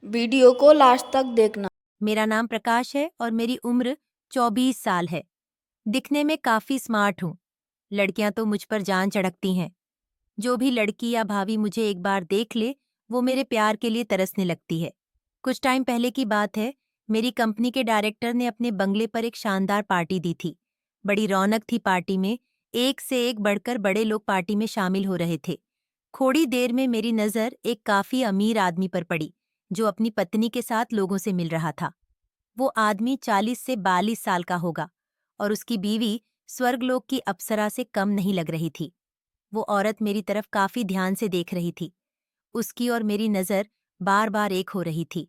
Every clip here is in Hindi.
वीडियो को लास्ट तक देखना। मेरा नाम प्रकाश है और मेरी उम्र 24 साल है। दिखने में काफी स्मार्ट हूँ। लड़कियां तो मुझ पर जान चढ़कती हैं। जो भी लड़की या भाभी मुझे एक बार देख ले, वो मेरे प्यार के लिए तरसने लगती है। कुछ टाइम पहले की बात है, मेरी कंपनी के डायरेक्टर ने अपने बंगले पर एक शानदार पार्टी दी थी। बड़ी रौनक थी पार्टी में। एक से एक बढ़कर बड़े लोग पार्टी में शामिल हो रहे थे। थोड़ी देर में मेरी नज़र एक काफी अमीर आदमी पर पड़ी, जो अपनी पत्नी के साथ लोगों से मिल रहा था। वो आदमी 40 से 42 साल का होगा और उसकी बीवी स्वर्गलोक की अप्सरा से कम नहीं लग रही थी। वो औरत मेरी तरफ काफी ध्यान से देख रही थी। उसकी और मेरी नज़र बार बार एक हो रही थी।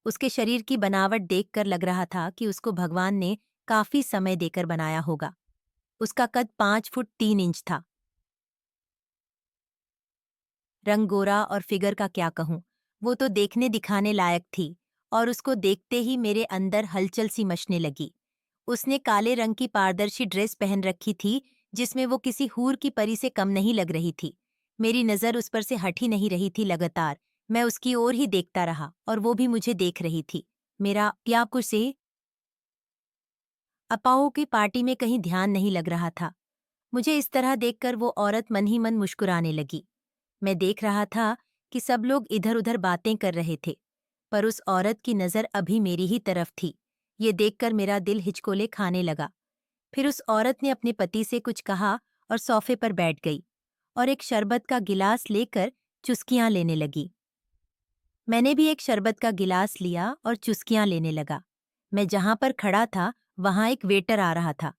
उसके शरीर की बनावट देखकर लग रहा था कि उसको भगवान ने काफी समय देकर बनाया होगा। उसका कद 5 फुट 3 इंच था। रंग गोरा और फिगर का क्या कहूँ, वो तो देखने दिखाने लायक थी। और उसको देखते ही मेरे अंदर हलचल सी मचने लगी। उसने काले रंग की पारदर्शी ड्रेस पहन रखी थी, जिसमें वो किसी हूर की परी से कम नहीं लग रही थी। मेरी नज़र उस पर से हट ही नहीं रही थी। लगातार मैं उसकी ओर ही देखता रहा और वो भी मुझे देख रही थी। मेरा क्या कुछ से अपाओ की पार्टी में कहीं ध्यान नहीं लग रहा था। मुझे इस तरह देखकर वो औरत मन ही मन मुस्कुराने लगी। मैं देख रहा था कि सब लोग इधर-उधर बातें कर रहे थे, पर उस औरत की नज़र अभी मेरी ही तरफ थी। ये देखकर मेरा दिल हिचकोले खाने लगा। फिर उस औरत ने अपने पति से कुछ कहा और सोफे पर बैठ गई और एक शरबत का गिलास लेकर चुस्कियां लेने लगी। मैंने भी एक शरबत का गिलास लिया और चुस्कियां लेने लगा। मैं जहां पर खड़ा था, वहां एक वेटर आ रहा था।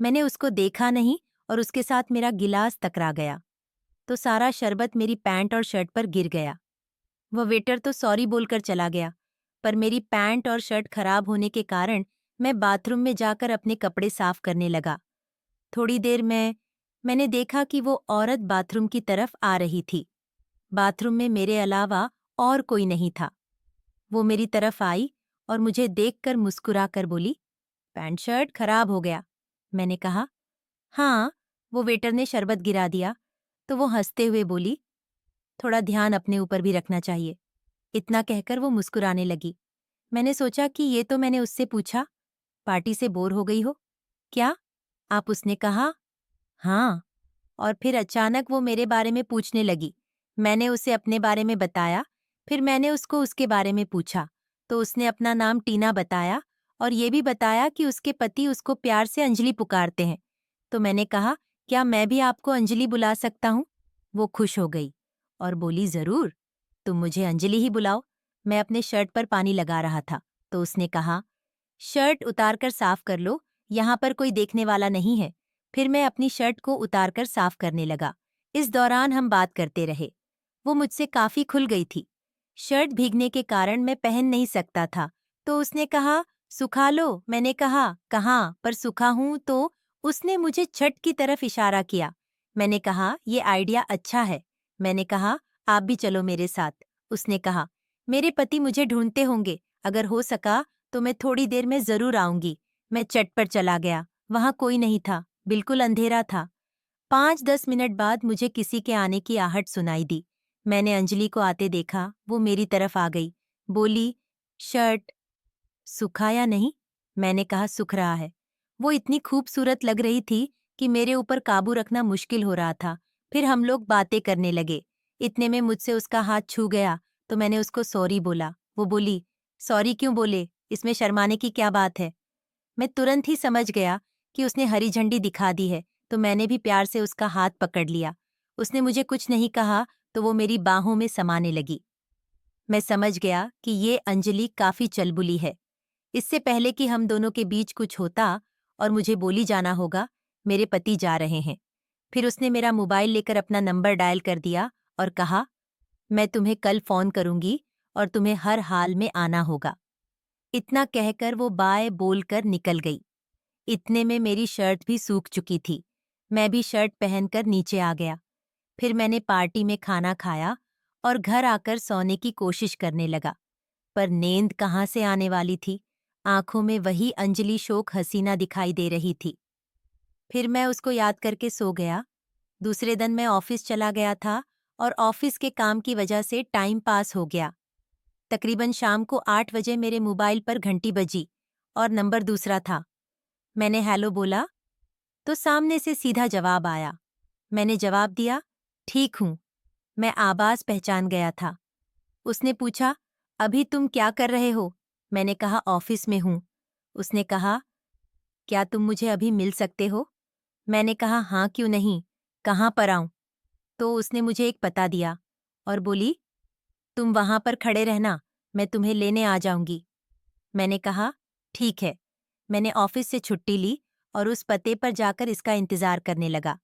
मैंने उसको देखा नहीं और उसके साथ मेरा गिलास टकरा गया, तो सारा शरबत मेरी पैंट और शर्ट पर गिर गया। वह वेटर तो सॉरी बोलकर चला गया, पर मेरी पैंट और शर्ट खराब होने के कारण मैं बाथरूम में जाकर अपने कपड़े साफ करने लगा। थोड़ी देर में मैंने देखा कि वो औरत बाथरूम की तरफ आ रही थी। बाथरूम में मेरे अलावा और कोई नहीं था। वो मेरी तरफ आई और मुझे देखकर मुस्कुराकर बोली, पैंट शर्ट खराब हो गया। मैंने कहा, हाँ। वो वेटर ने शरबत गिरा दिया, तो वो हंसते हुए बोली, थोड़ा ध्यान अपने ऊपर भी रखना चाहिए। इतना कहकर वो मुस्कुराने लगी। मैंने सोचा कि ये तो मैंने उससे पूछा, पार्टी से बोर हो गई हो क्या आप? उसने कहा, हाँ। और फिर अचानक वो मेरे बारे में पूछने लगी। मैंने उसे अपने बारे में बताया। फिर मैंने उसको उसके बारे में पूछा, तो उसने अपना नाम टीना बताया और ये भी बताया कि उसके पति उसको प्यार से अंजलि पुकारते हैं। तो मैंने कहा, क्या मैं भी आपको अंजलि बुला सकता हूँ? वो खुश हो गई और बोली, जरूर, तुम मुझे अंजलि ही बुलाओ। मैं अपने शर्ट पर पानी लगा रहा था, तो उसने कहा, शर्ट उतारकर साफ कर लो, यहाँ पर कोई देखने वाला नहीं है। फिर मैं अपनी शर्ट को उतारकर साफ करने लगा। इस दौरान हम बात करते रहे। वो मुझसे काफी खुल गई थी। शर्ट भीगने के कारण मैं पहन नहीं सकता था, तो उसने कहा, सुखा लो। मैंने कहा, कहाँ पर सूखा हूं? तो उसने मुझे छत की तरफ इशारा किया। मैंने कहा, ये आइडिया अच्छा है। मैंने कहा, आप भी चलो मेरे साथ। उसने कहा, मेरे पति मुझे ढूंढते होंगे, अगर हो सका तो मैं थोड़ी देर में जरूर आऊंगी। मैं चट पर चला गया। वहां कोई नहीं था, बिल्कुल अंधेरा था। 5-10 मिनट बाद मुझे किसी के आने की आहट सुनाई दी। मैंने अंजलि को आते देखा। वो मेरी तरफ आ गई, बोली, शर्ट सूखा या नहीं? मैंने कहा, सूख रहा है। वो इतनी खूबसूरत लग रही थी कि मेरे ऊपर काबू रखना मुश्किल हो रहा था। फिर हम लोग बातें करने लगे। इतने में मुझसे उसका हाथ छू गया, तो मैंने उसको सॉरी बोला। वो बोली, सॉरी क्यों बोले, इसमें शर्माने की क्या बात है? मैं तुरंत ही समझ गया कि उसने हरी झंडी दिखा दी है, तो मैंने भी प्यार से उसका हाथ पकड़ लिया। उसने मुझे कुछ नहीं कहा, तो वो मेरी बाहों में समाने लगी। मैं समझ गया कि ये अंजलि काफी चलबुली है। इससे पहले कि हम दोनों के बीच कुछ होता और मुझे बोली जाना होगा, मेरे पति जा रहे हैं। फिर उसने मेरा मोबाइल लेकर अपना नंबर डायल कर दिया और कहा, मैं तुम्हें कल फोन करूंगी और तुम्हें हर हाल में आना होगा। इतना कहकर वो बाय बोलकर निकल गई। इतने में मेरी शर्ट भी सूख चुकी थी। मैं भी शर्ट पहनकर नीचे आ गया। फिर मैंने पार्टी में खाना खाया और घर आकर सोने की कोशिश करने लगा, पर नींद कहाँ से आने वाली थी। आंखों में वही अंजलि शोक हसीना दिखाई दे रही थी। फिर मैं उसको याद करके सो गया। दूसरे दिन मैं ऑफिस चला गया था और ऑफिस के काम की वजह से टाइम पास हो गया। तकरीबन शाम को 8 बजे मेरे मोबाइल पर घंटी बजी और नंबर दूसरा था। मैंने हेलो बोला तो सामने से सीधा जवाब आया। मैंने जवाब दिया, ठीक हूँ। मैं आवाज पहचान गया था। उसने पूछा, अभी तुम क्या कर रहे हो? मैंने कहा, ऑफिस में हूँ। उसने कहा, क्या तुम मुझे अभी मिल सकते हो? मैंने कहा, हाँ क्यों नहीं, कहाँ पर आऊं? तो उसने मुझे एक पता दिया और बोली, तुम वहां पर खड़े रहना, मैं तुम्हें लेने आ जाऊंगी। मैंने कहा, ठीक है। मैंने ऑफिस से छुट्टी ली और उस पते पर जाकर इसका इंतजार करने लगा।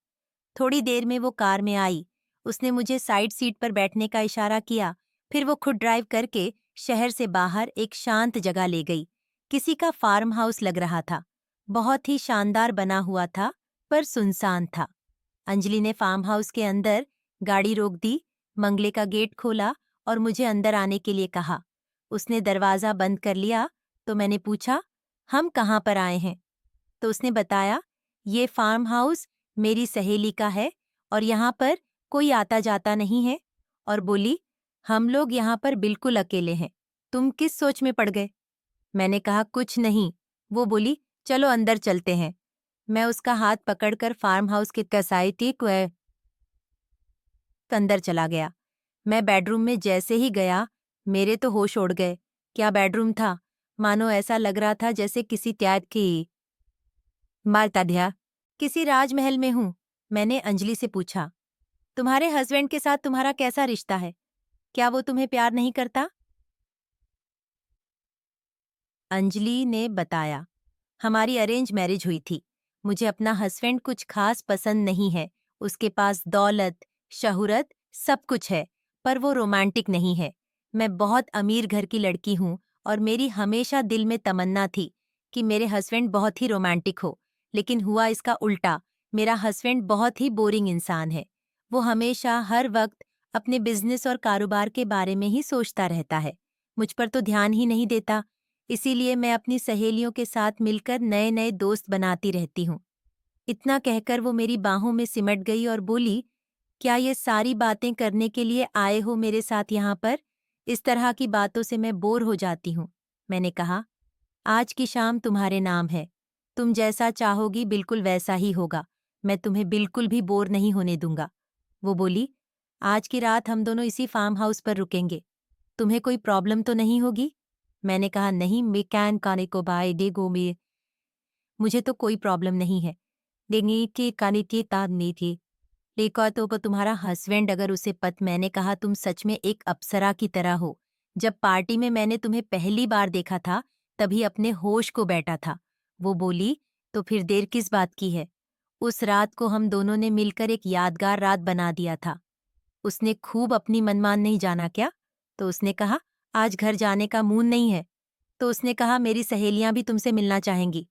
थोड़ी देर में वो कार में आई। उसने मुझे साइड सीट पर बैठने का इशारा किया, फिर वो खुद ड्राइव करके शहर से बाहर एक शांत जगह ले गई। किसी का फार्म हाउस लग रहा था। बहुत ही शानदार बना हुआ था, पर सुनसान था। अंजलि ने फार्म हाउस के अंदर गाड़ी रोक दी, मंगले का गेट खोला और मुझे अंदर आने के लिए कहा। उसने दरवाज़ा बंद कर लिया तो मैंने पूछा, हम कहाँ पर आए हैं? तो उसने बताया, ये फार्म हाउस मेरी सहेली का है और यहाँ पर कोई आता जाता नहीं है। और बोली, हम लोग यहाँ पर बिल्कुल अकेले हैं। तुम किस सोच में पड़ गए? मैंने कहा, कुछ नहीं। वो बोली, चलो अंदर चलते हैं। मैं उसका हाथ पकड़कर फार्म हाउस के कसाईती को अंदर चला गया। मैं बेडरूम में जैसे ही गया, मेरे तो होश उड़ गए। क्या बेडरूम था! मानो ऐसा लग रहा था जैसे किसी त्याग की मालताध्या। किसी राजमहल में हूँ। मैंने अंजलि से पूछा, तुम्हारे हस्बैंड के साथ तुम्हारा कैसा रिश्ता है? क्या वो तुम्हें प्यार नहीं करता? अंजलि ने बताया, हमारी अरेंज मैरिज हुई थी। मुझे अपना हस्बैंड कुछ खास पसंद नहीं है। उसके पास दौलत, शोहरत सब कुछ है, पर वो रोमांटिक नहीं है। मैं बहुत अमीर घर की लड़की हूँ और मेरी हमेशा दिल में तमन्ना थी कि मेरे हस्बैंड बहुत ही रोमांटिक हो, लेकिन हुआ इसका उल्टा। मेरा हस्बैंड बहुत ही बोरिंग इंसान है। वो हमेशा हर वक्त अपने बिजनेस और कारोबार के बारे में ही सोचता रहता है। मुझ पर तो ध्यान ही नहीं देता। इसीलिए मैं अपनी सहेलियों के साथ मिलकर नए नए दोस्त बनाती रहती हूँ। इतना कहकर वो मेरी बाहों में सिमट गई और बोली, क्या ये सारी बातें करने के लिए आए हो मेरे साथ यहाँ पर? इस तरह की बातों से मैं बोर हो जाती हूँ। मैंने कहा, आज की शाम तुम्हारे नाम है। तुम जैसा चाहोगी बिल्कुल वैसा ही होगा। मैं तुम्हें बिल्कुल भी बोर नहीं होने दूंगा। वो बोली, आज की रात हम दोनों इसी फार्म हाउस पर रुकेंगे। तुम्हें कोई प्रॉब्लम तो नहीं होगी? मैंने कहा, नहीं, मैं कैन काने को बाय डेगो में, मुझे तो कोई प्रॉब्लम नहीं है। देंगी कि कानी की ताब नहीं थी। लेका तो वो तुम्हारा हस्बैंड अगर उसे पत। मैंने कहा, तुम सच में एक अप्सरा की तरह हो। जब पार्टी में मैंने तुम्हें पहली बार देखा था, तभी अपने होश को बैठा था। वो बोली, तो फिर देर किस बात की है? उस रात को हम दोनों ने मिलकर एक यादगार रात बना दिया था। उसने खूब अपनी मनमान नहीं जाना क्या? तो उसने कहा, आज घर जाने का मूड नहीं है। तो उसने कहा, मेरी सहेलियां भी तुमसे मिलना चाहेंगी।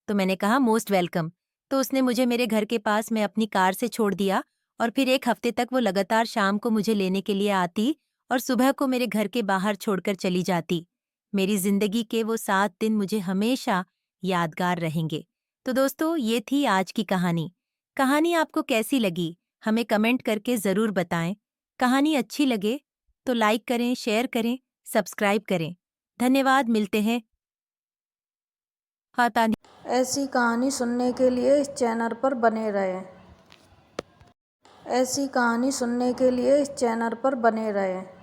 तो मैंने कहा, मोस्ट वेलकम। तो उसने मुझे मेरे घर के पास में अपनी कार से छोड़ दिया और फिर एक हफ्ते तक वो लगातार शाम को मुझे लेने के लिए आती और सुबह को मेरे घर के बाहर छोड़कर चली जाती। मेरी जिंदगी के वो 7 दिन मुझे हमेशा यादगार रहेंगे। तो दोस्तों, ये थी आज की कहानी। कहानी आपको कैसी लगी? हमें कमेंट करके ज़रूर बताएं। कहानी अच्छी लगे तो लाइक करें, शेयर करें, सब्सक्राइब करें। धन्यवाद, मिलते हैं। हाँ तानी। ऐसी कहानी सुनने के लिए इस चैनल पर बने रहें। ऐसी कहानी सुनने के लिए इस चैनल पर बने रहें।